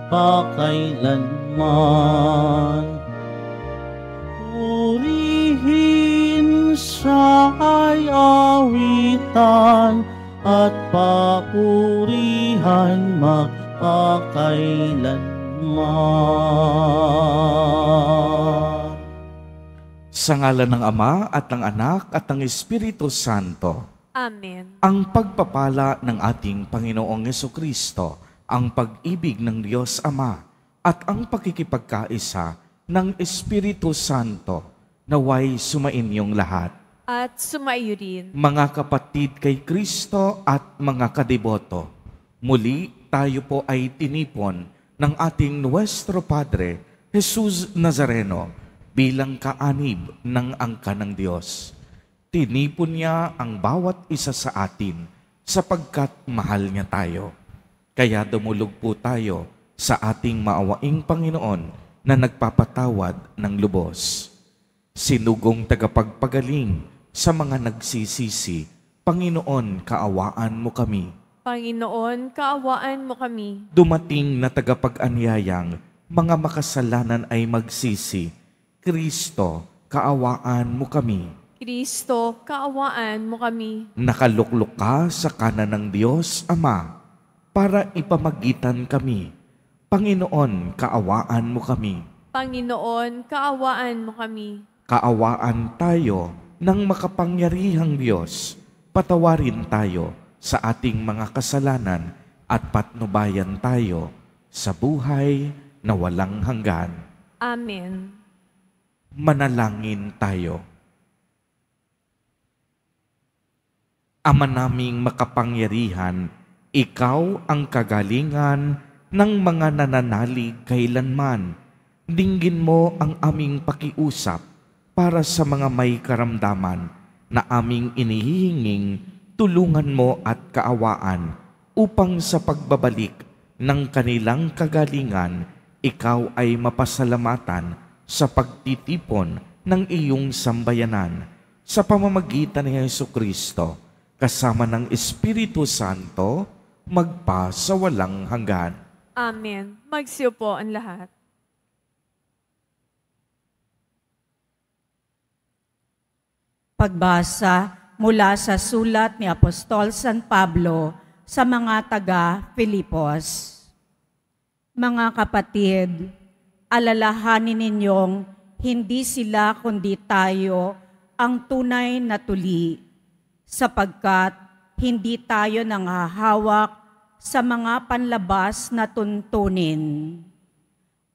magpakailanman. Purihin siya ay awitan at papurihan magpakailanman. Sa ngalan ng Ama at ng Anak at ng Espiritu Santo. Amen. Ang pagpapala ng ating Panginoong Jesucristo, ang pag-ibig ng Diyos Ama, at ang pakikipagkaisa ng Espiritu Santo, naway sumainyong lahat. At sumaiyo rin. Mga kapatid kay Kristo at mga kadiboto, muli tayo po ay tinipon ng ating Nuestro Padre, Jesus Nazareno, bilang kaanib ng angka ng Diyos. Tinipon niya ang bawat isa sa atin sapagkat mahal niya tayo. Kaya dumulog po tayo sa ating maawaing Panginoon na nagpapatawad ng lubos. Sinugong tagapagpagaling sa mga nagsisisi, Panginoon, kaawaan mo kami. Panginoon, kaawaan mo kami. Dumating na tagapag-anyayang mga makasalanan ay magsisi, Kristo, kaawaan mo kami. Kristo, kaawaan mo kami. Nakaluklok ka sa kanan ng Diyos Ama para ipamagitan kami. Panginoon, kaawaan mo kami. Panginoon, kaawaan mo kami. Kaawaan tayo ng makapangyarihang Diyos. Patawarin tayo sa ating mga kasalanan at patnubayan tayo sa buhay na walang hanggan. Amen. Manalangin tayo. Ama naming makapangyarihan, ikaw ang kagalingan ng mga nananalig kailanman. Dinggin mo ang aming pakiusap para sa mga may karamdaman na aming inihihinging tulungan mo at kaawaan upang sa pagbabalik ng kanilang kagalingan, ikaw ay mapasalamatan sa pagtitipon ng iyong sambayanan sa pamamagitan ni Jesucristo kasama ng Espiritu Santo magpa sa walang hanggan. Amen. Magsiyo po ang lahat. Pagbasa mula sa sulat ni Apostol San Pablo sa mga taga-Filipos. Mga kapatid, alalahanin ninyong hindi sila kundi tayo ang tunay na tuli, sapagkat hindi tayo nangahawak sa mga panlabas na tuntunin.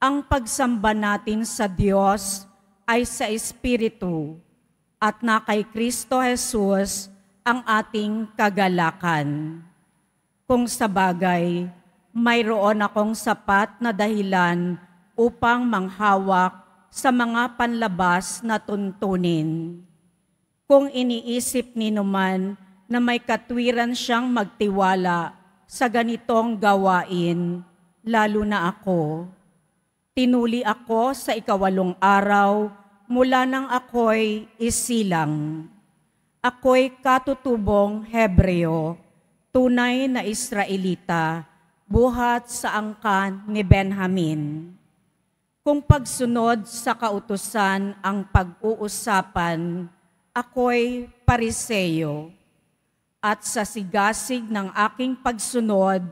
Ang pagsamba natin sa Diyos ay sa Espiritu, at na kay Kristo Jesus ang ating kagalakan. Kung sa bagay, mayroon akong sapat na dahilan upang manghawak sa mga panlabas na tuntunin. Kung iniisip ninuman na may katwiran siyang magtiwala sa ganitong gawain, lalo na ako. Tinuli ako sa 8 araw mula nang ako'y isilang. Ako'y katutubong Hebreo, tunay na Israelita, buhat sa angkan ni Benjamin. Kung pagsunod sa kautusan ang pag-uusapan, ako'y Pariseo. At sa sigasig ng aking pagsunod,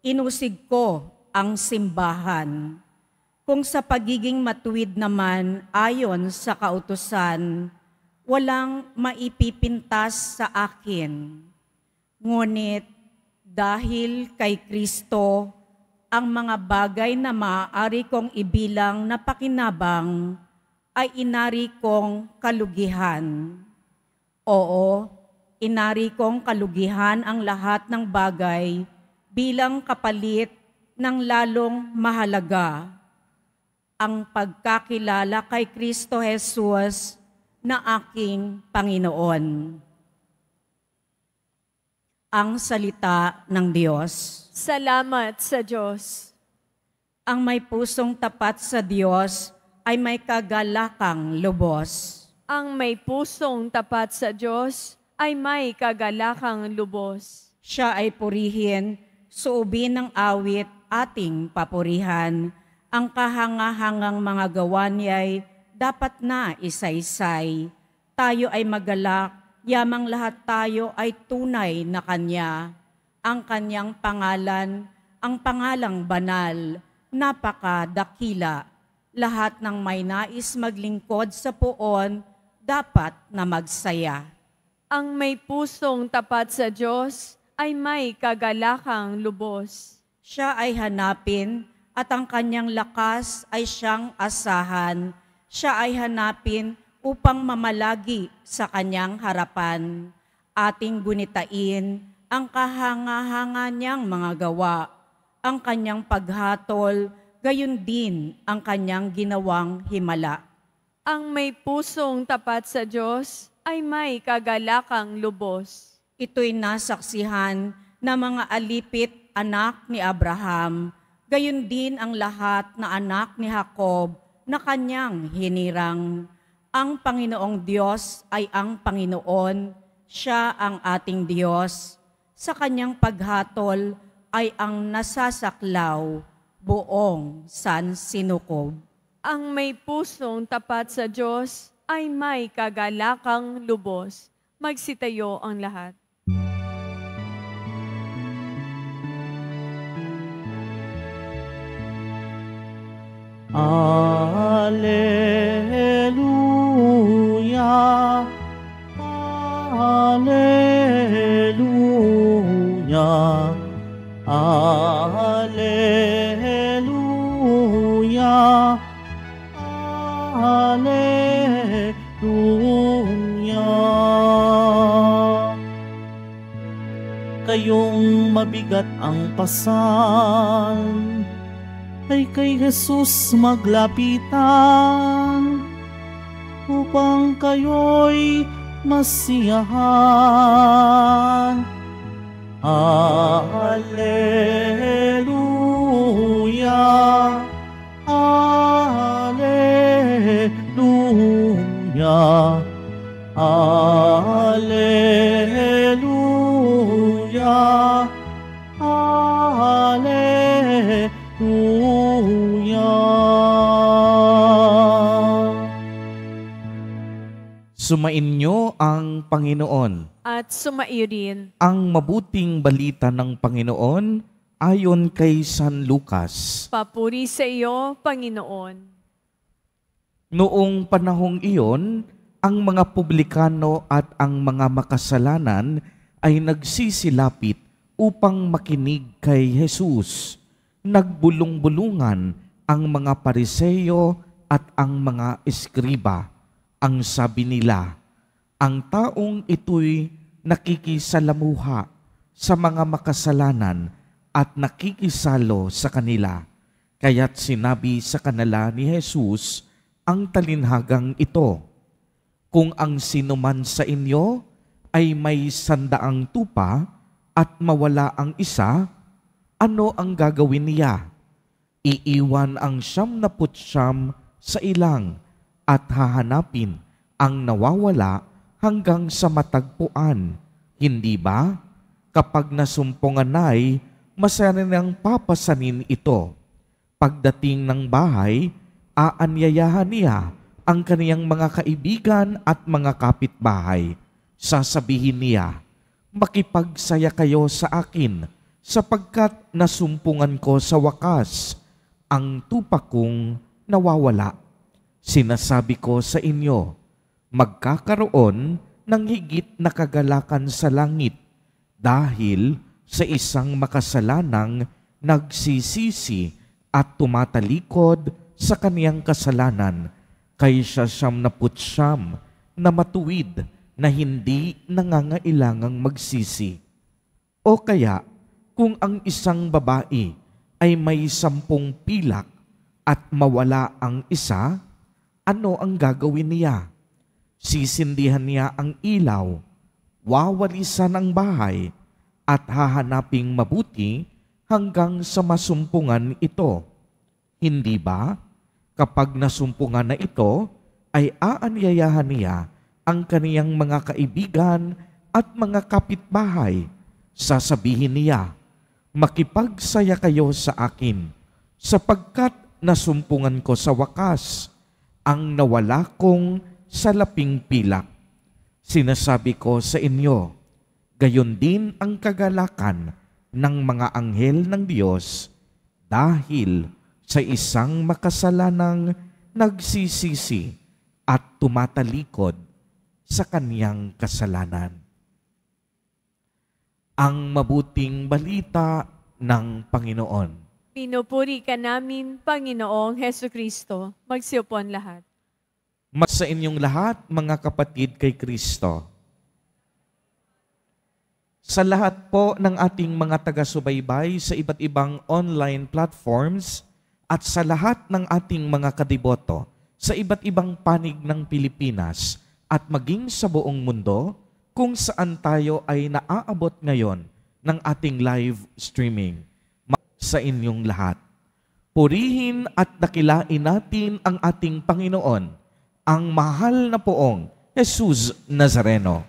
inusig ko ang simbahan. Kung sa pagiging matuwid naman ayon sa kautusan, walang maipipintas sa akin. Ngunit dahil kay Kristo, ang mga bagay na maaari kong ibilang na pakinabang ay inari kong kalugihan. Oo, inari kong kalugihan ang lahat ng bagay bilang kapalit ng lalong mahalaga, ang pagkakilala kay Kristo Jesus na aking Panginoon. Ang salita ng Diyos. Salamat sa Diyos. Ang may pusong tapat sa Diyos ay may kagalakang lubos. Ang may pusong tapat sa Diyos ay may kagalakang lubos. Siya ay purihin, suubin ng awit ating papurihan. Ang kahangahangang mga gawa niya'y dapat na isaysay. Tayo ay magalak, yamang lahat tayo ay tunay na Kanya. Ang Kanyang pangalan, ang pangalang banal, napakadakila. Lahat ng may nais maglingkod sa puon, dapat na magsaya. Ang may pusong tapat sa Diyos ay may kagalakang lubos. Siya ay hanapin at ang kanyang lakas ay siyang asahan. Siya ay hanapin upang mamalagi sa kanyang harapan. Ating gunitain ang kahanga-hanga niyang mga gawa. Ang kanyang paghatol, gayon din ang kanyang ginawang himala. Ang may pusong tapat sa Diyos ay may kagalakang lubos. Ito'y nasaksihan na mga alipit anak ni Abraham, gayon din ang lahat na anak ni Jacob na kanyang hinirang. Ang Panginoong Diyos ay ang Panginoon, siya ang ating Diyos. Sa kanyang paghatol ay ang nasasaklaw, buong sansinukob. Ang may pusong tapat sa Diyos ay may kagalakang lubos. Magsitayo ang lahat. Alleluia, Alleluia, Alleluia, Alleluia. Kayong mabigat ang pasan, ay kay Jesus maglapitan, upang kayo'y masiyahan. Alleluia, Alleluia, Alleluia, Alleluia. Sumainyo ang Panginoon. At sumaiyo rin. Ang mabuting balita ng Panginoon ayon kay San Lucas. Papuri sa iyo, Panginoon. Noong panahong iyon, ang mga publikano at ang mga makasalanan ay nagsisilapit upang makinig kay Jesus. Nagbulong-bulungan ang mga Pariseo at ang mga eskriba. Ang sabi nila, ang taong ito'y nakikisalamuha sa mga makasalanan at nakikisalo sa kanila. Kaya't sinabi sa kanila ni Jesus ang talinhagang ito, kung ang sinuman sa inyo ay may 100 tupa at mawala ang isa, ano ang gagawin niya? Iiwan ang 99 sa ilang at hahanapin ang nawawala hanggang sa matagpuan. Hindi ba? Kapag nasumpungan na'y masarinang papasanin ito. Pagdating ng bahay, aanyayahan niya ang kaniyang mga kaibigan at mga kapitbahay. Sasabihin niya, makipagsaya kayo sa akin sapagkat nasumpungan ko sa wakas ang tupa kong nawawala. Sinasabi ko sa inyo, magkakaroon ng higit na kagalakan sa langit dahil sa isang makasalanang nagsisisi at tumatalikod sa kaniyang kasalanan kaysa 99 na matuwid na hindi nangangailangang magsisi. O kaya, kung ang isang babae ay may 10 pilak at mawala ang isa, ano ang gagawin niya? Sisindihan niya ang ilaw, wawalisan ang bahay, at hahanaping mabuti hanggang sa masumpungan ito. Hindi ba? Kapag nasumpungan na ito, ay aanyayahan niya ang kaniyang mga kaibigan at mga kapitbahay. Sasabihin niya, makipagsaya kayo sa akin, sapagkat nasumpungan ko sa wakas ang nawala kong salaping pilak. Sinasabi ko sa inyo, gayon din ang kagalakan ng mga anghel ng Diyos dahil sa isang makasalanang nagsisisi at tumatalikod sa kaniyang kasalanan. Ang mabuting balita ng Panginoon. Pinupuri ka namin, Panginoong Hesukristo. Magsiupuan lahat. Sa inyong lahat, mga kapatid kay Kristo. Sa lahat po ng ating mga taga-subaybay sa iba't ibang online platforms at sa lahat ng ating mga kadiboto sa iba't ibang panig ng Pilipinas at maging sa buong mundo, kung saan tayo ay naaabot ngayon ng ating live streaming. Sa inyong lahat, purihin at dakilain natin ang ating Panginoon, ang mahal na poong Jesus Nazareno.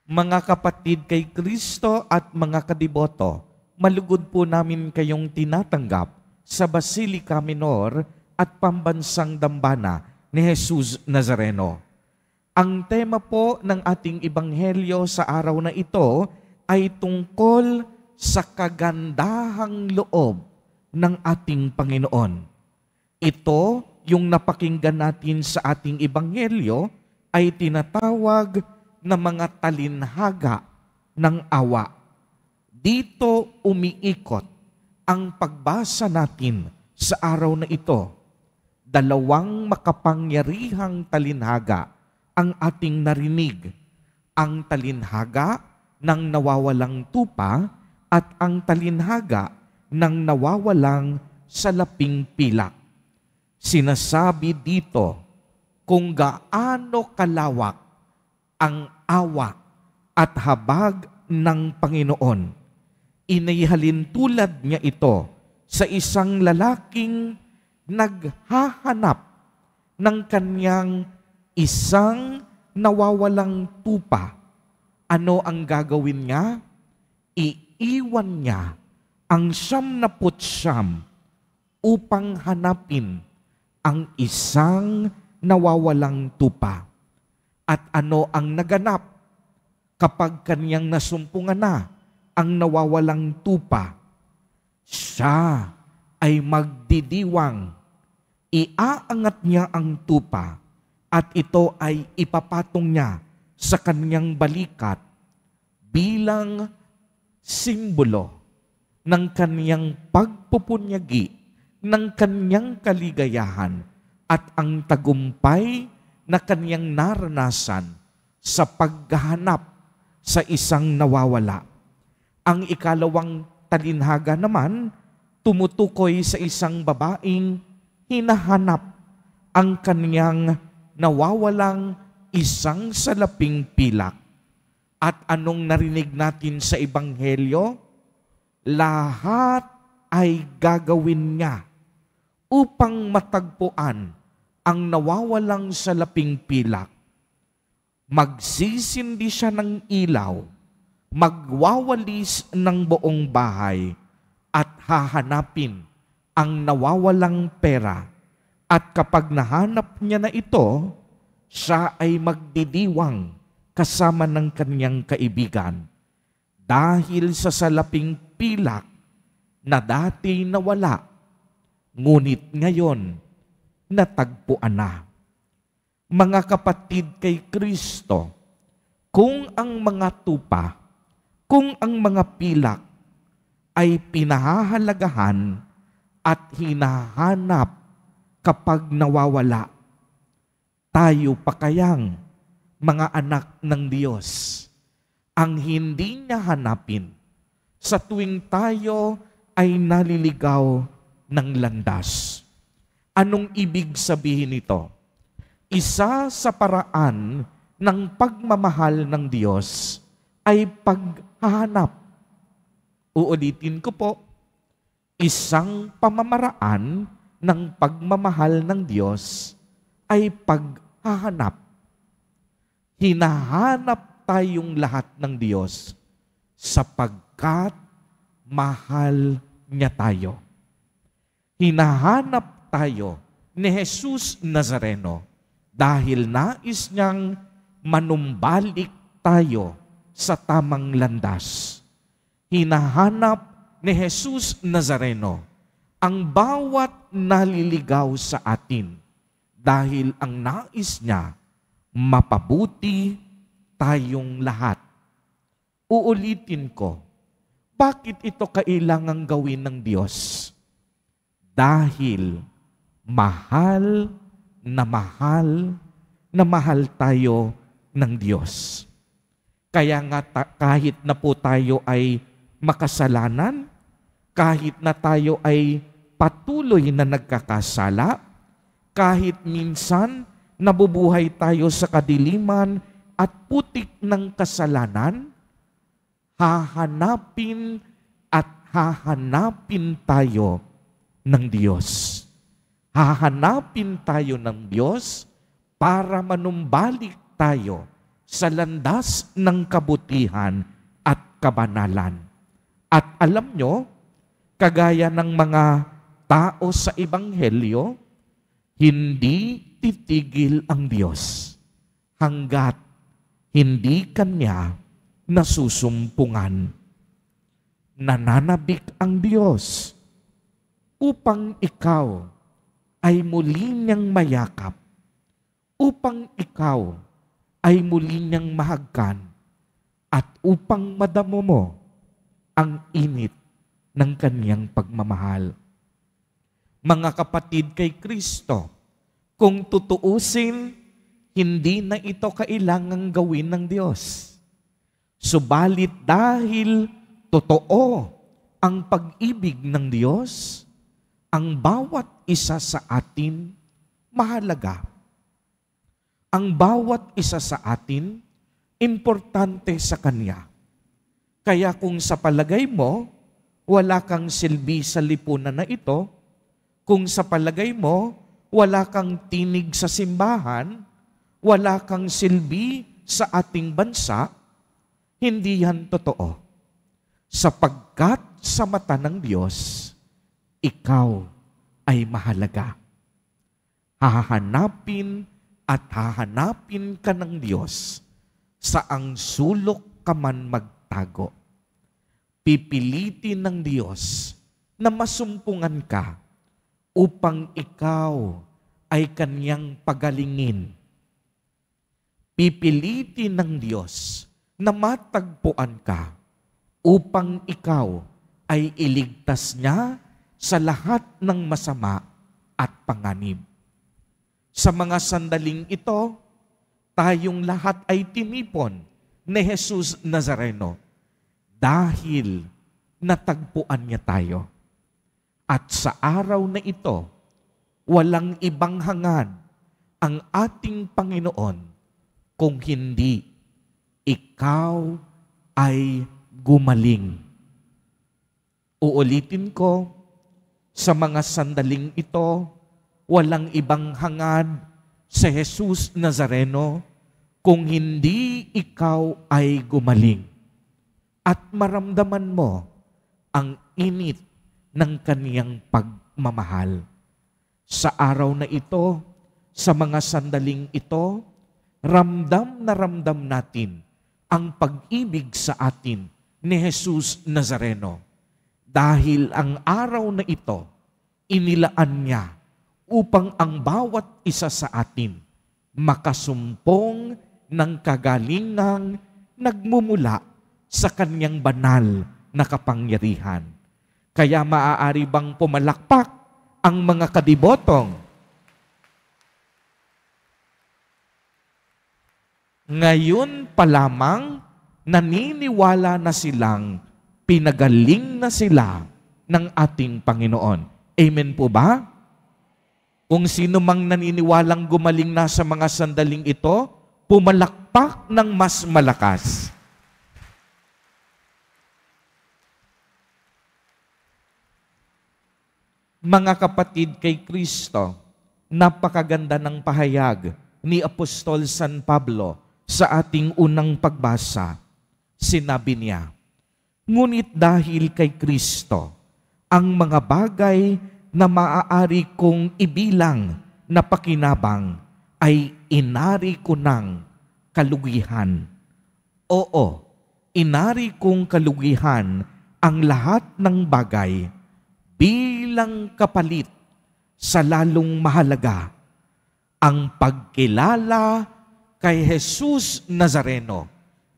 Mga kapatid kay Kristo at mga kadiboto, malugod po namin kayong tinatanggap sa Basilica Minor at Pambansang Dambana ni Jesus Nazareno. Ang tema po ng ating ebanghelyo sa araw na ito ay tungkol sa kagandahang loob ng ating Panginoon. Ito, yung napakinggan natin sa ating ebanghelyo, ay tinatawag na mga talinhaga ng awa. Dito umiikot ang pagbasa natin sa araw na ito. Dalawang makapangyarihang talinhaga ang ating narinig. Ang talinhaga ng nawawalang tupa at ang talinhaga ng nawawalang salaping pilak. Sinasabi dito kung gaano kalawak ang awa at habag ng Panginoon. Inihalin tulad niya ito sa isang lalaking naghahanap ng kanyang isang nawawalang tupa. Ano ang gagawin niya? Iiwan niya ang 99 upang hanapin ang isang nawawalang tupa. At ano ang naganap kapag kaniyang nasumpungan na ang nawawalang tupa? Siya ay magdidiwang. Iaangat niya ang tupa at ito ay ipapatong niya sa kanyang balikat bilang simbolo ng kanyang pagpupunyagi ng kanyang kaligayahan at ang tagumpay na kanyang naranasan sa paghahanap sa isang nawawala. Ang ikalawang talinhaga naman tumutukoy sa isang babaeng hinahanap ang kaniyang nawawalang isang salaping pilak. At anong narinig natin sa ebanghelyo? Lahat ay gagawin niya upang matagpuan ang nawawalang salaping pilak. Magsisindi siya ng ilaw, magwawalis ng buong bahay, at hahanapin ang nawawalang pera. At kapag nahanap niya na ito, siya ay magdidiwang kasama ng kanyang kaibigan. Dahil sa salaping pilak na dati nawala, ngunit ngayon natagpuan na. Mga kapatid kay Kristo, kung ang mga tupa, kung ang mga pilak ay pinahahalagahan at hinahanap kapag nawawala, tayo pa kayang mga anak ng Diyos ang hindi niya hanapin sa tuwing tayo ay naliligaw ng landas? Anong ibig sabihin nito? Isa sa paraan ng pagmamahal ng Diyos ay paghahanap. Uulitin ko po, isang pamamaraan ng pagmamahal ng Diyos ay paghahanap. Hinahanap tayong lahat ng Diyos sapagkat mahal niya tayo. Hinahanap tayo ni Jesus Nazareno dahil nais niyang manumbalik tayo sa tamang landas. Hinahanap ni Jesus Nazareno ang bawat naliligaw sa atin dahil ang nais niya mapabuti tayong lahat. Uulitin ko, bakit ito kailangang gawin ng Diyos? Dahil mahal na mahal tayo ng Diyos. Kaya nga kahit na po tayo ay makasalanan, kahit na tayo ay patuloy na nagkakasala, kahit minsan nabubuhay tayo sa kadiliman at putik ng kasalanan, hahanapin tayo ng Diyos. Hahanapin tayo ng Diyos para manumbalik tayo sa landas ng kabutihan at kabanalan. At alam nyo, kagaya ng mga tao sa Ebanghelyo, hindi titigil ang Diyos hanggat hindi Kanya nasusumpungan. Nananabik ang Diyos upang ikaw ay muli niyang mayakap, upang ikaw ay muli niyang mahagkan, at upang madamo mo ang init ng Kaniyang pagmamahal. Mga kapatid kay Kristo, kung tutuusin, hindi na ito kailangang gawin ng Diyos. Subalit dahil totoo ang pag-ibig ng Diyos, ang bawat isa sa atin mahalaga. Ang bawat isa sa atin importante sa Kanya. Kaya kung sa palagay mo, wala kang silbi sa lipunan na ito, kung sa palagay mo, wala kang tinig sa simbahan, wala kang silbi sa ating bansa, hindi yan totoo. Sapagkat sa mata ng Diyos, ikaw ay mahalaga. Hahanapin at hahanapin ka ng Diyos saang sulok ka man magtago. Pipilitin ng Diyos na masumpungan ka upang ikaw ay Kanyang pagalingin. Pipilitin ng Diyos na matagpuan ka upang ikaw ay iligtas niya sa lahat ng masama at panganib. Sa mga sandaling ito, tayong lahat ay tinipon ni Jesus Nazareno dahil natagpuan niya tayo. At sa araw na ito, walang ibang hangad ang ating Panginoon kung hindi ikaw ay gumaling. Uulitin ko, sa mga sandaling ito, walang ibang hangad sa Jesus Nazareno kung hindi ikaw ay gumaling at maramdaman mo ang init ng Kaniyang pagmamahal. Sa araw na ito, sa mga sandaling ito, ramdam na ramdam natin ang pag-ibig sa atin ni Jesus Nazareno. Dahil ang araw na ito, inilaan niya upang ang bawat isa sa atin makasumpong ng kagalingang nagmumula sa Kaniyang banal na kapangyarihan. Kaya maaari bang pumalakpak ang mga kadibotong? Ngayon pa lamang naniniwala na silang pinagaling na sila ng ating Panginoon. Amen po ba? Kung sino mang naniniwalang gumaling na sa mga sandaling ito, pumalakpak ng mas malakas. Mga kapatid kay Kristo, napakaganda ng pahayag ni Apostol San Pablo Sa ating unang pagbasa, sinabi niya, "Ngunit dahil kay Kristo, ang mga bagay na maaari kong ibilang na pakinabang ay inari ko ng kalugihan. Oo, inari kong kalugihan ang lahat ng bagay bilang kapalit sa lalong mahalaga, ang pagkilala kay Jesus Nazareno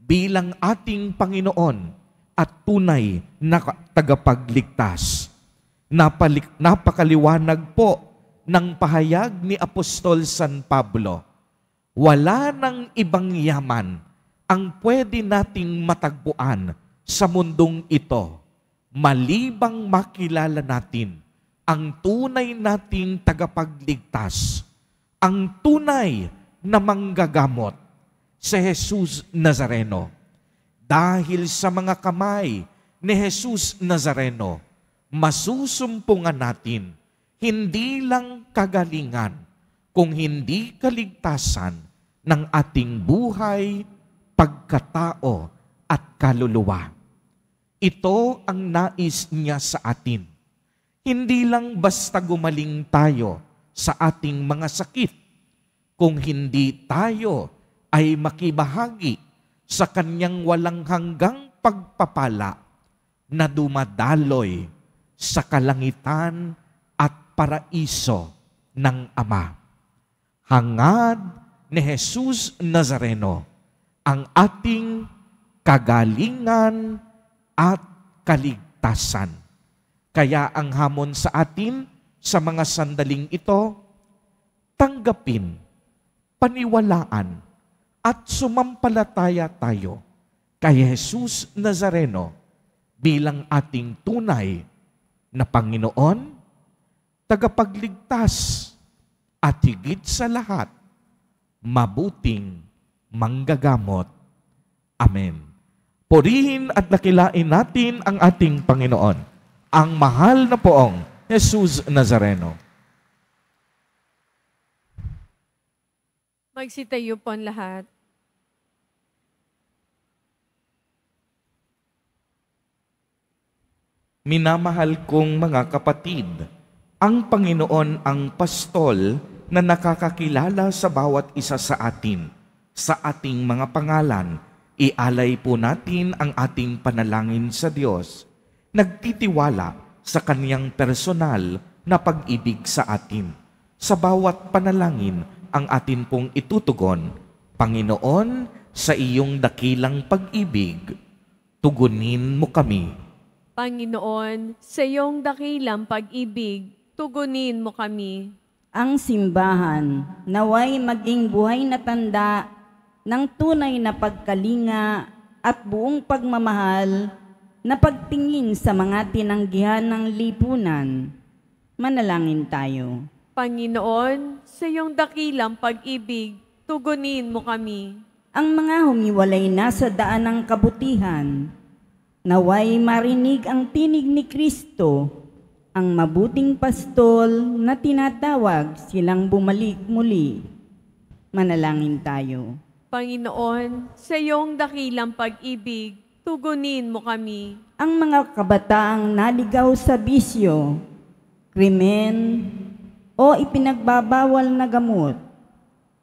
bilang ating Panginoon at tunay na tagapagligtas." Napakaliwanag po ng pahayag ni Apostol San Pablo. Wala nang ibang yaman ang pwede nating matagpuan sa mundong ito, malibang makilala natin ang tunay nating tagapagligtas, ang tunay na manggagamot, si Jesus Nazareno. Dahil sa mga kamay ni Jesus Nazareno, masusumpungan natin hindi lang kagalingan, kung hindi kaligtasan ng ating buhay, pagkatao at kaluluwa. Ito ang nais niya sa atin. Hindi lang basta gumaling tayo sa ating mga sakit, kung hindi tayo ay makibahagi sa kanyang walang hanggang pagpapala na dumadaloy sa kalangitan at paraiso ng Ama. Hangad ni Jesus Nazareno ang ating kagalingan at kaligtasan. Kaya ang hamon sa atin sa mga sandaling ito, tanggapin, paniwalaan, at sumampalataya tayo kay Jesus Nazareno bilang ating tunay na Panginoon, tagapagligtas, at higit sa lahat, mabuting manggagamot. Amen. Purihin at dakilain natin ang ating Panginoon, ang mahal na poong Jesus Nazareno. Magsitayo po ang lahat. Minamahal kong mga kapatid, ang Panginoon ang pastol na nakakakilala sa bawat isa sa atin. Sa ating mga pangalan, ialay po natin ang ating panalangin sa Diyos. Nagtitiwala sa Kanyang personal na pag-ibig sa atin. Sa bawat panalangin, ang atin pong itutugon, Panginoon, sa iyong dakilang pag-ibig, tugunin mo kami. Panginoon, sa iyong dakilang pag-ibig, tugunin mo kami. Ang simbahan naway maging buhay na tanda ng tunay na pagkalinga at buong pagmamahal na pagtingin sa mga tinanggihan ng lipunan. Manalangin tayo. Panginoon, sa iyong dakilang pag-ibig, tugunin mo kami. Ang mga humiwalay na sa daan ng kabutihan, naway marinig ang tinig ni Kristo, ang mabuting pastol na tinatawag silang bumalik muli. Manalangin tayo. Panginoon, sa iyong dakilang pag-ibig, tugunin mo kami. Ang mga kabataang naligaw sa bisyo, krimen, o ipinagbabawal na gamot,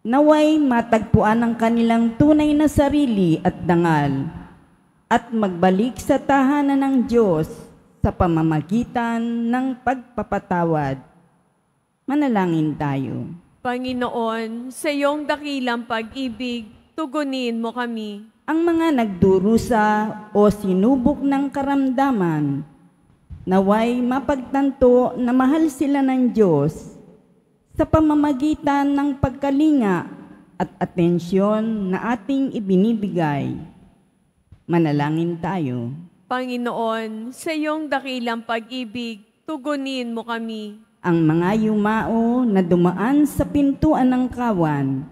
naway matagpuan ang kanilang tunay na sarili at dangal, at magbalik sa tahanan ng Diyos sa pamamagitan ng pagpapatawad. Manalangin tayo. Panginoon, sa iyong dakilang pag-ibig, tugunin mo kami. Ang mga nagdurusa o sinubok ng karamdaman, naway mapagtanto na mahal sila ng Diyos sa pamamagitan ng pagkalinga at atensyon na ating ibinibigay. Manalangin tayo. Panginoon, sa iyong dakilang pag-ibig, tugunin mo kami. Ang mga yumao na dumaan sa pintuan ng kawan,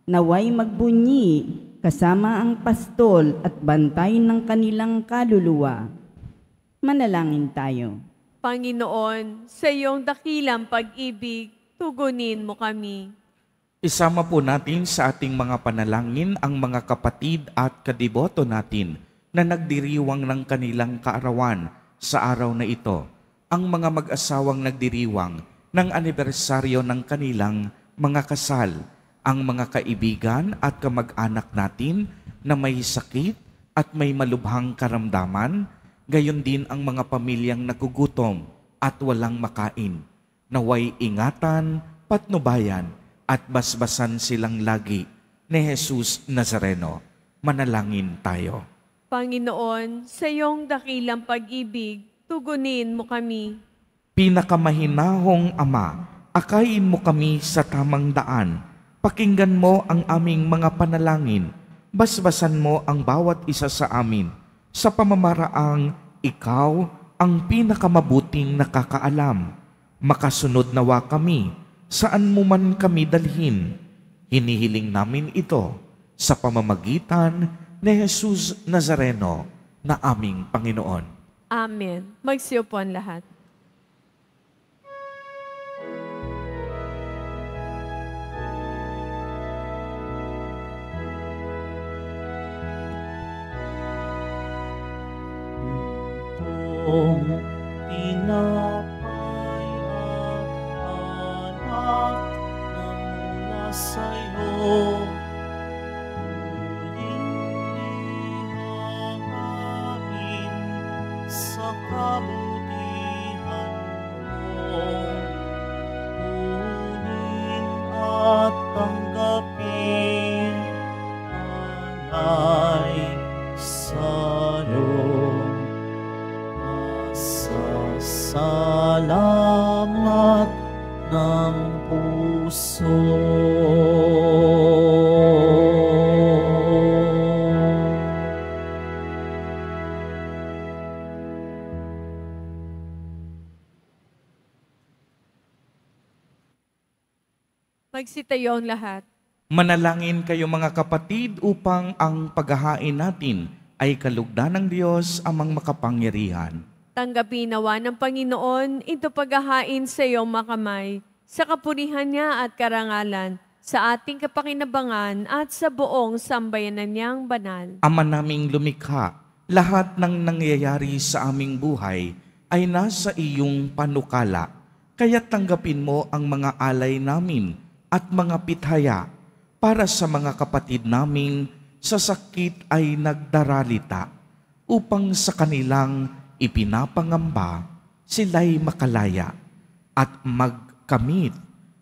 naway magbunyi kasama ang pastol at bantay ng kanilang kaluluwa. Manalangin tayo. Panginoon, sa iyong dakilang pag-ibig, tugunin mo kami. Isama po natin sa ating mga panalangin ang mga kapatid at kadiboto natin na nagdiriwang ng kanilang kaarawan sa araw na ito. Ang mga mag-asawang nagdiriwang ng anibersaryo ng kanilang mga kasal. Ang mga kaibigan at kamag-anak natin na may sakit at may malubhang karamdaman. Gayon din ang mga pamilyang nagugutom at walang makain. Naway ingatan, patnubayan, at basbasan silang lagi ni Jesus Nazareno. Manalangin tayo. Panginoon, sa iyong dakilang pag-ibig, tugunin mo kami. Pinakamahinahong Ama, akayin mo kami sa tamang daan. Pakinggan mo ang aming mga panalangin. Basbasan mo ang bawat isa sa amin sa pamamaraang ikaw ang pinakamabuting nakakaalam. Makasunod nawa kami saan mo man kami dalhin. Hinihiling namin ito sa pamamagitan ni Jesus Nazareno na aming Panginoon. Amen. Magsiupo ang lahat. Itong tinapay at anak na mula sa'yo, muling lihahain sa kabutihan mo. Kunin at tanggapin alay sa'yo. Salamat ng puso. Magsitayo ang lahat. Manalangin kayo mga kapatid upang ang paghahain natin ay kalugdan ng Diyos amang makapangyarihan. Tanggapin nawa ng Panginoon ito paghahain sa iyong makamay, sa kapurihan niya at karangalan, sa ating kapakinabangan at sa buong sambayanan niyang banal. Ama naming lumikha, lahat ng nangyayari sa aming buhay ay nasa iyong panukala. Kaya tanggapin mo ang mga alay namin at mga pithaya para sa mga kapatid naming sa sakit ay nagdaralita, upang sa kanilang ipinapangamba sila'y makalaya at magkamit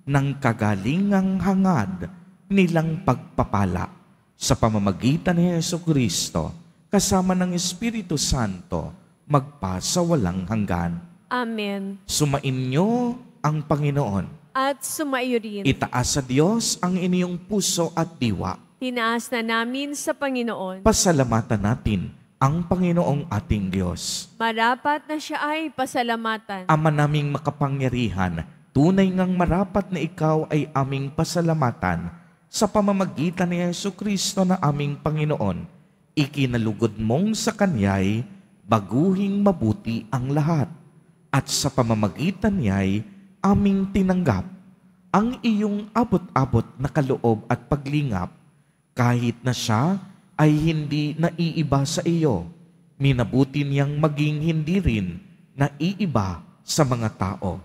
ng kagalingang hangad nilang pagpapala sa pamamagitan ni Jesucristo kasama ng Espiritu Santo magpasawalang hanggan. Amen. Sumain niyo ang Panginoon. At sumaiyo rin. Itaas sa Diyos ang inyong puso at diwa. Tinaas na namin sa Panginoon. Pasalamatan natin ang Panginoong ating Diyos. Marapat na siya ay pasalamatan. Ama naming makapangyarihan, tunay ngang marapat na ikaw ay aming pasalamatan sa pamamagitan ni Jesucristo na aming Panginoon. Ikinalugod mong sa Kanya'y baguhing mabuti ang lahat, at sa pamamagitan niya'y aming tinanggap ang iyong abot-abot na kaloob at paglingap, kahit na siya ay hindi naiiba sa iyo. Minabuti niyang maging hindi rin naiiba sa mga tao.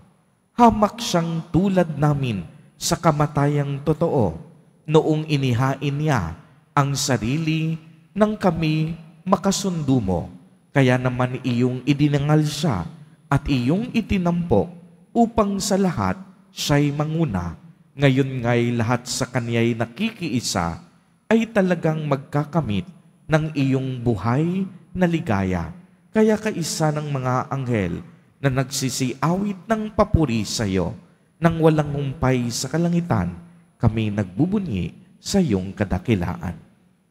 Hamak siyang tulad namin sa kamatayang totoo, noong inihain niya ang sarili nang kami makasundo mo. Kaya naman iyong idinangal siya at iyong itinampok upang sa lahat siya'y manguna. Ngayon nga'y lahat sa kanya'y nakikiisa ay talagang magkakamit ng iyong buhay na ligaya. Kaya kaisa ng mga anghel na nagsisiawit ng papuri sa iyo, nang walang humpay sa kalangitan, kami nagbubunyi sa iyong kadakilaan.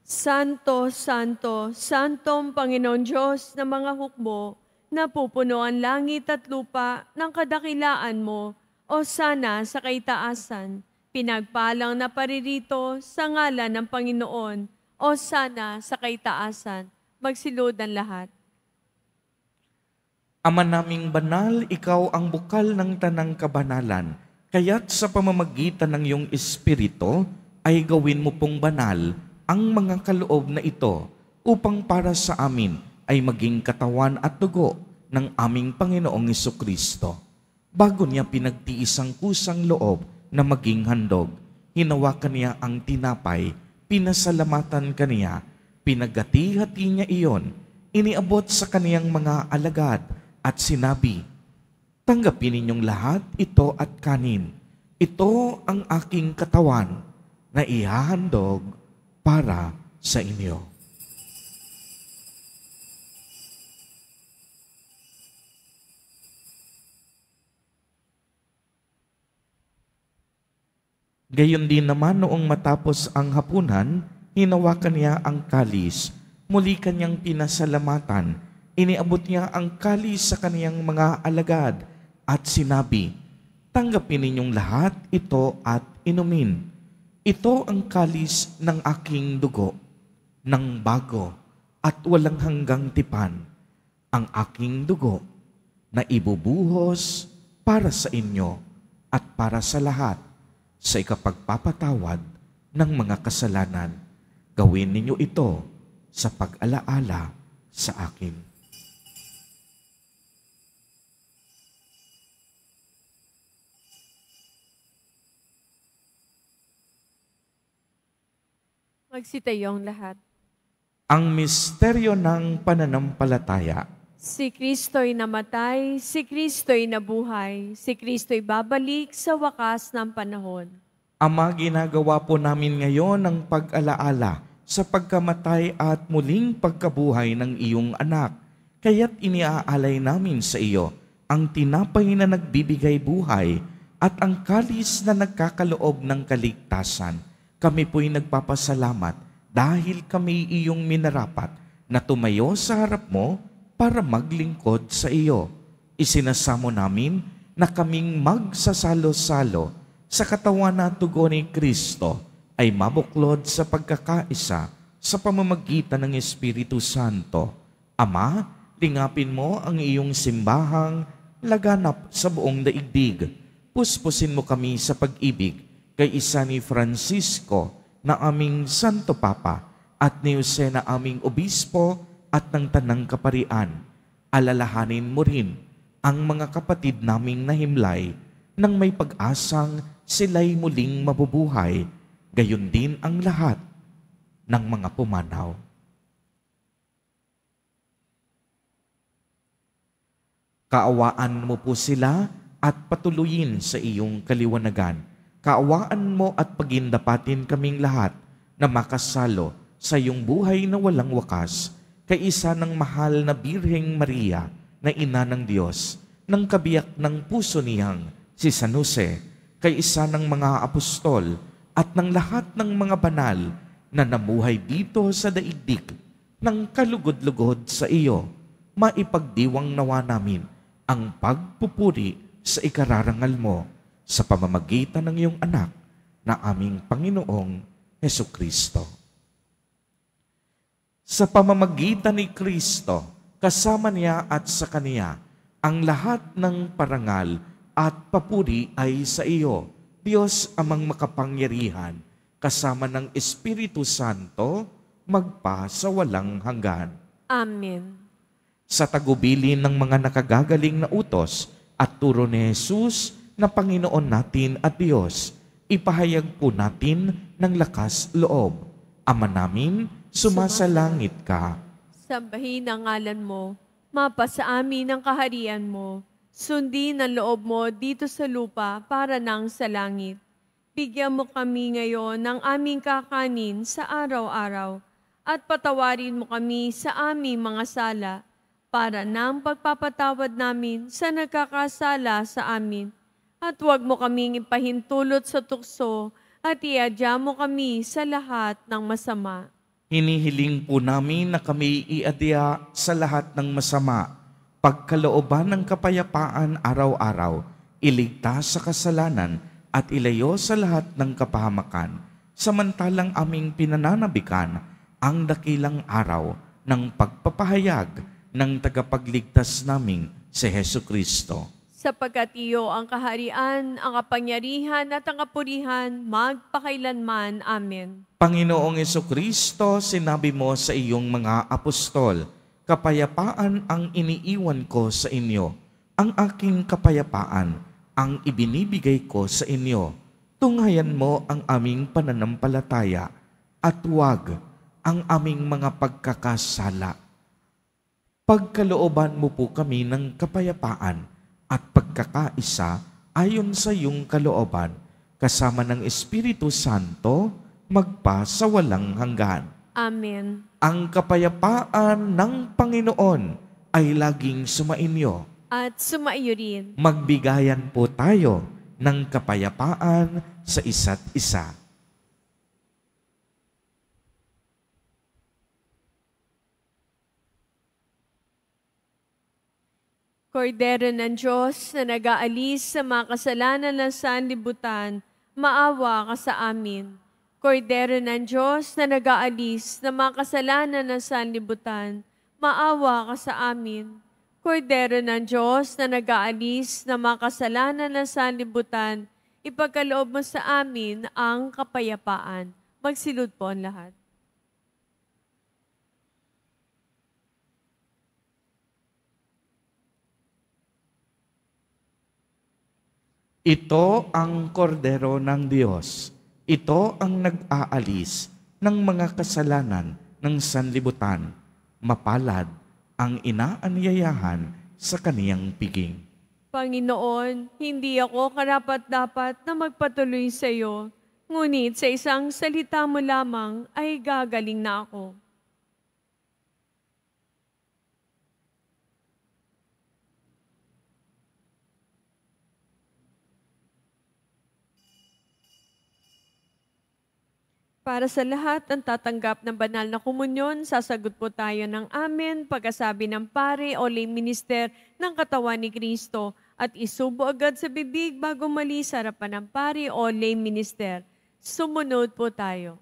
Santo, Santo, Santong Panginoon Diyos ng mga hukbo, napupuno ang langit at lupa ng kadakilaan mo, o sana sa kaitaasan. Pinagpalang na paririto sa ngalan ng Panginoon, o sana sa kaitaasan. Magsilod ang lahat. Ama naming banal, ikaw ang bukal ng tanang kabanalan. Kaya't sa pamamagitan ng iyong Espiritu ay gawin mo pong banal ang mga kaloob na ito upang para sa amin ay maging katawan at dugo ng aming Panginoong Jesucristo. Bago niya pinagtiis ang kusang loob na maging handog, hinawakan niya ang tinapay, pinasalamatan kaniya, pinagati-hati niya iyon, iniabot sa kaniyang mga alagad at sinabi, "Tanggapin ninyong lahat ito at kanin. Ito ang aking katawan na ihahandog para sa inyo." Gayon din naman noong matapos ang hapunan, hinawakan niya ang kalis, muli kanyang pinasalamatan, iniabot niya ang kalis sa kaniyang mga alagad at sinabi, "Tanggapin ninyong lahat ito at inumin. Ito ang kalis ng aking dugo, ng bago at walang hanggang tipan, ang aking dugo na ibubuhos para sa inyo at para sa lahat sa ikapagpapatawad ng mga kasalanan. Gawin ninyo ito sa pag-alaala sa akin." Magsitayong lahat. Ang misteryo ng pananampalataya. Si Kristo'y namatay, si Kristo'y nabuhay, si Kristo'y babalik sa wakas ng panahon. Ama, ginagawa po namin ngayon ang pag-alaala sa pagkamatay at muling pagkabuhay ng iyong anak. Kaya't iniaalay namin sa iyo ang tinapay na nagbibigay buhay at ang kalis na nagkakaloob ng kaligtasan. Kami po'y nagpapasalamat dahil kami iyong minarapat na tumayo sa harap mo para maglingkod sa iyo. Isinasamo namin na kaming magsasalo-salo sa katawan na dugo ni Kristo ay mabuklod sa pagkakaisa sa pamamagitan ng Espiritu Santo. Ama, lingapin mo ang iyong simbahang laganap sa buong daigdig. Puspusin mo kami sa pag-ibig kay isa ni Francisco na aming Santo Papa at ni Jose na aming Obispo at ng Tanang Kaparian. Alalahanin mo rin ang mga kapatid naming nahimlay nang may pag-asang sila'y muling mabubuhay, gayon din ang lahat ng mga pumanaw. Kaawaan mo po sila at patuloyin sa iyong kaliwanagan. Kaawaan mo at pagindapatin kaming lahat na makasalo sa iyong buhay na walang wakas, kay isa ng mahal na Birheng Maria na ina ng Diyos, ng kabiyak ng puso niyang si San Jose, kay isa ng mga apostol at ng lahat ng mga banal na namuhay dito sa daigdig ng kalugod-lugod sa iyo, maipagdiwang nawa namin ang pagpupuri sa ikararangal mo sa pamamagitan ng iyong anak na aming Panginoong Hesukristo. Sa pamamagitan ni Kristo, kasama niya at sa Kaniya, ang lahat ng parangal at papuri ay sa iyo, Diyos amang makapangyarihan, kasama ng Espiritu Santo, magpa sa walang hanggan. Amen. Sa tagubilin ng mga nakagagaling na utos at turo ni Jesus na Panginoon natin at Diyos, ipahayag po natin ng lakas loob. Ama namin, sumasalangit ka. Sambahin ang ngalan mo, mapasa amin ang kaharian mo, sundin ang loob mo dito sa lupa para nang sa langit. Bigyan mo kami ngayon ng aming kakanin sa araw-araw at patawarin mo kami sa aming mga sala para nang pagpapatawad namin sa nagkakasala sa amin. At huwag mo kaming ipahintulot sa tukso at iadya mo kami sa lahat ng masama. Hinihiling po namin na kami iadya sa lahat ng masama, pagkalooban ng kapayapaan araw-araw, iligtas sa kasalanan at ilayo sa lahat ng kapahamakan, samantalang aming pinananabikan ang dakilang araw ng pagpapahayag ng tagapagligtas naming si Hesukristo. Sapagkat iyo ang kaharian, ang kapangyarihan at ang kapurihan, magpakailanman. Amen. Panginoong Jesucristo, sinabi mo sa iyong mga apostol, kapayapaan ang iniiwan ko sa inyo. Ang aking kapayapaan ang ibinibigay ko sa inyo. Tunghayan mo ang aming pananampalataya at huwag ang aming mga pagkakasala. Pagkalooban mo po kami ng kapayapaan at pagkakaisa ayon sa iyong kalooban, kasama ng Espiritu Santo, magpa sa walang hanggan. Amen. Ang kapayapaan ng Panginoon ay laging sumainyo. At sumaiyo rin. Magbigayan po tayo ng kapayapaan sa isa't isa. Kordero ng Diyos na nag-aalis sa mga kasalanan ng sanlibutan, maawa ka sa amin. Kordero ng Diyos na nag-aalis sa mga kasalanan ng sanlibutan, maawa ka sa amin. Kordero ng Diyos na nag-aalis sa mga kasalanan ng sanlibutan, ipagkaloob mo sa amin ang kapayapaan. Magsilod po ang lahat. Ito ang kordero ng Diyos. Ito ang nag-aalis ng mga kasalanan ng sanlibutan. Mapalad ang inaanyayahan sa kaniyang piging. Panginoon, hindi ako karapat-dapat na magpatuloy sa iyo, ngunit sa isang salita mo lamang ay gagaling na ako. Para sa lahat ang tatanggap ng banal na komunyon, sasagot po tayo ng amen pagkasabi ng pare o lay minister ng katawan ni Kristo at isubo agad sa bibig bago mali sa harapan ng pare o lay minister. Sumunod po tayo.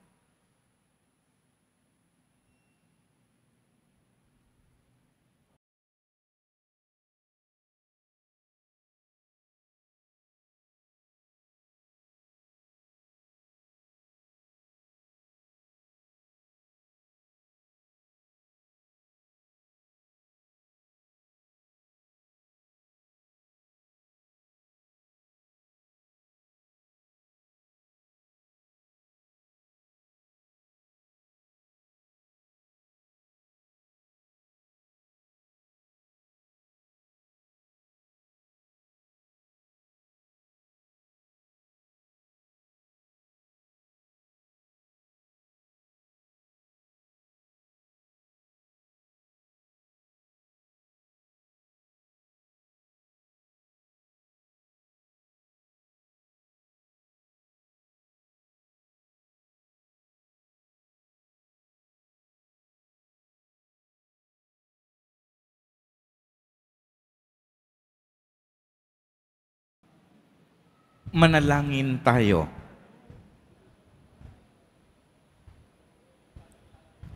Manalangin tayo.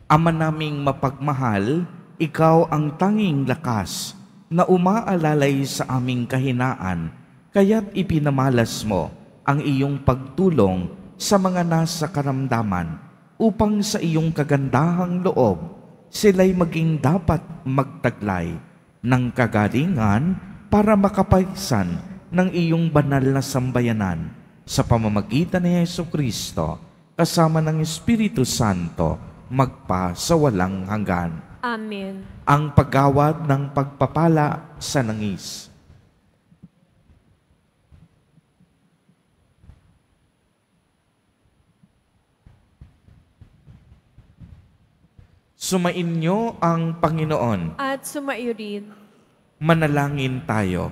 Ama naming mapagmahal, ikaw ang tanging lakas na umaalalay sa aming kahinaan, kaya't ipinamalas mo ang iyong pagtulong sa mga nasa karamdaman upang sa iyong kagandahang loob sila'y maging dapat magtaglay ng kagalingan para makapaisan ng iyong banal na sambayanan sa pamamagitan ni Jesucristo kasama ng Espiritu Santo magpa sa walang hanggan. Amen. Ang paggawad ng pagpapala sa nangis. Sumainyo ang Panginoon. At sumaiyo rin. Manalangin tayo.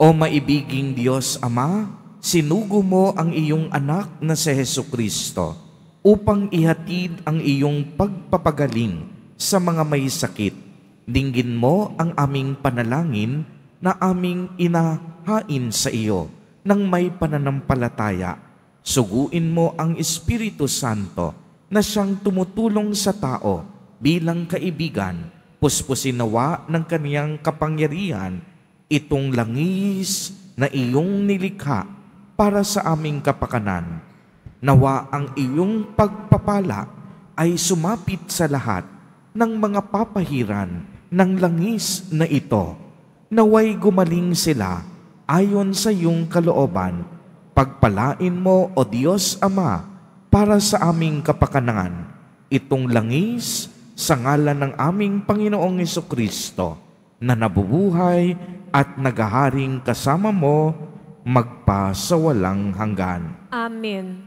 O maibiging Diyos Ama, sinugo mo ang iyong anak na si Jesucristo upang ihatid ang iyong pagpapagaling sa mga may sakit. Dinggin mo ang aming panalangin na aming inahain sa iyo ng may pananampalataya. Suguin mo ang Espiritu Santo na siyang tumutulong sa tao bilang kaibigan, puspusin nawa ng kaniyang kapangyarihan, itong langis na iyong nilikha para sa aming kapakanan. Nawa ang iyong pagpapala ay sumapit sa lahat ng mga papahiran ng langis na ito. Naway gumaling sila ayon sa iyong kalooban. Pagpalain mo, O Diyos Ama, para sa aming kapakanan, itong langis sa ngalan ng aming Panginoong Jesucristo, na nabubuhay at naghaharing kasama mo magpa sa walang hanggan. Amen.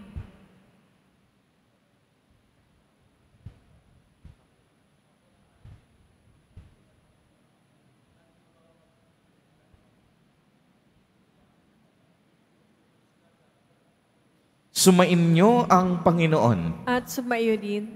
Sumainyo ang Panginoon. At sumayo din.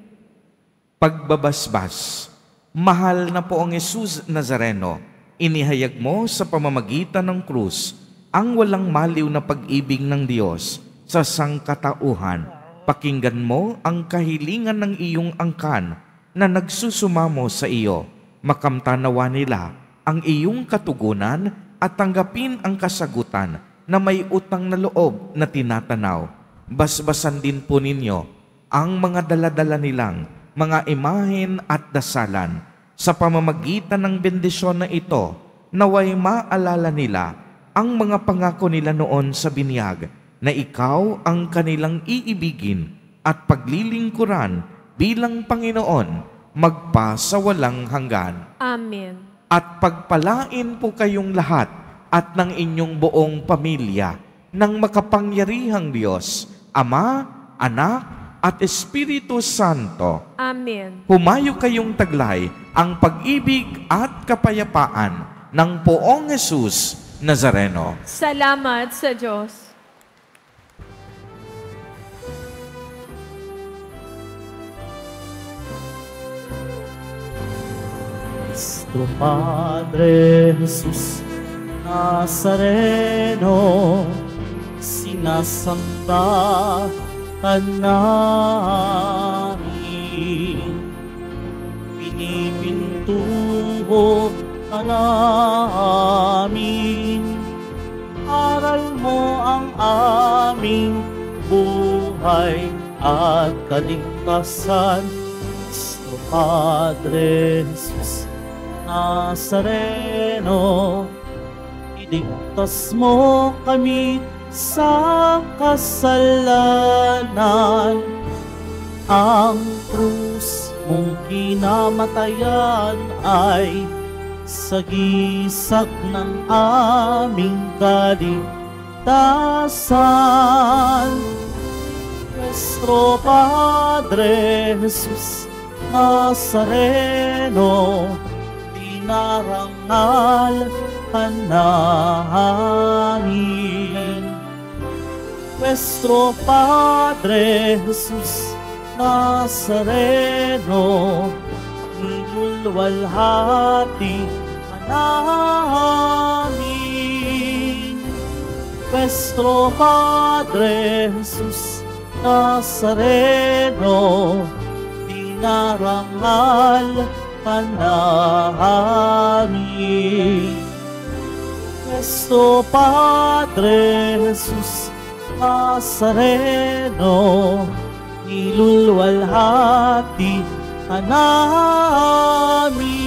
Pagbabasbas, mahal na Poong Jesus Nazareno, inihayag mo sa pamamagitan ng krus ang walang maliw na pag-ibig ng Diyos sa sangkatauhan. Pakinggan mo ang kahilingan ng iyong angkan na nagsusumamo sa iyo. Makamtanawa nila ang iyong katugunan at tanggapin ang kasagutan na may utang na loob na tinatanaw. Basbasan din po ninyo ang mga daladala nilang mga imahen at dasalan. Sa pamamagitan ng bendisyon na ito, naway maalala nila ang mga pangako nila noon sa binyag na ikaw ang kanilang iibigin at paglilingkuran bilang Panginoon magpa sa walang hanggan. Amen. At pagpalain po kayong lahat at ng inyong buong pamilya ng makapangyarihang Diyos, Ama, Anak, at Espiritu Santo. Amen. Humayo kayong taglay ang pag-ibig at kapayapaan ng Poong Jesus Nazareno. Salamat sa Diyos. Nuestro Padre Jesus Nazareno, sinasamba ka namin, pinipintuho ka namin, aral mo ang aming buhay at kaligtasan. Nuestro Padre Jesus Nazareno, iligtas mo kami sa kasalanan. Ang krus mong kinamatayan ay sagisag ng aming kaligtasan. Nuestro Padre Jesus Nazareno, dinarangal ka namin. Nuestro Padre Jesus Nazareno, nilulwalhati ka namin. Nuestro Padre Jesus Nazareno, dinarangal ka namin. Nuestro Padre Jesus Nazareno, nilulwalhati ka namin.